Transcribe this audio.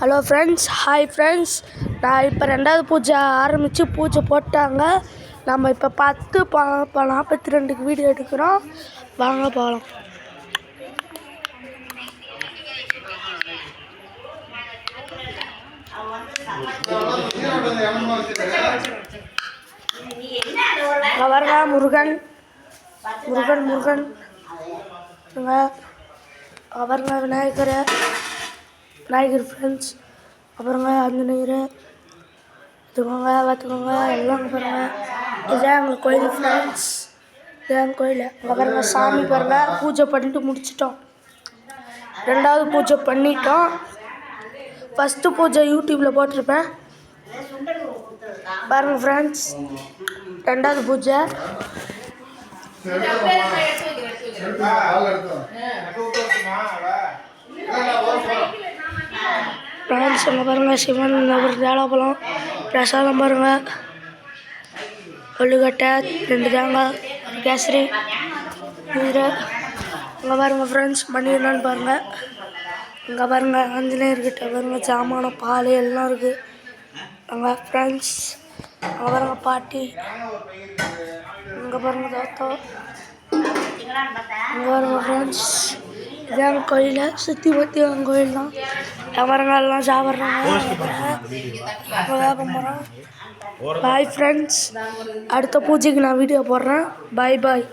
Hello friends, hi friends. நான் இப்போ 2வது பூஜை ஆரம்பித்து பூஜை போட்டாங்க. நம்ம இப்போ 10:42க்கு வீடியோ எடுக்கிறோம். வாங்க போகலாம். வரங்க முருகன் முருகன் முருகன் அவருங்க விநாயகர் ஃப்ரெண்ட்ஸ். அப்புறங்க ஆஞ்சநேயர் இதுவாங்க பார்த்துக்கோங்க. எல்லாம் பாருங்க. இதுதான் எங்கள் கோயில் ஃப்ரெண்ட்ஸ். இதுதான் கோயில். அங்கே பாருங்க சாமி பாருங்க. பூஜை பண்ணிட்டு முடிச்சிட்டோம். 2வது பூஜை பண்ணிட்டோம். ஃபஸ்ட்டு பூஜை யூடியூப்பில் போட்டிருப்பேன் பாருங்க ஃப்ரெண்ட்ஸ். 2வது பூஜை ஃப்ரெண்ட்ஸ். அங்கே பாருங்கள் சிவன் ஒரு தேலாப்பழம் பிரசாதம் பாருங்கள். கொள்ளுக்கட்டை 2 தேங்காய் கேசரி இது. அங்கே பாருங்கள் ஃப்ரெண்ட்ஸ் மணி என்னன்னு பாருங்கள். இங்கே பாருங்கள் ஆஞ்சநேயர்கிட்ட பாருங்கள் சாமானம் பால் எல்லாம் இருக்குது. அங்கே ஃப்ரெண்ட்ஸ் அங்கே பாருங்கள் பாட்டி. இங்கே பாருங்கள் தாத்தா. அங்கே பாருங்கள் ஃப்ரெண்ட்ஸ். இதான் கோயில். சுற்றி பற்றி அவங்க கோயில் தான். பாருங்க எல்லாம் சாப்பிட்றாங்க. Bye friends. அடுத்த பூஜைக்கு நான் வீடியோ போடுறேன். பாய்.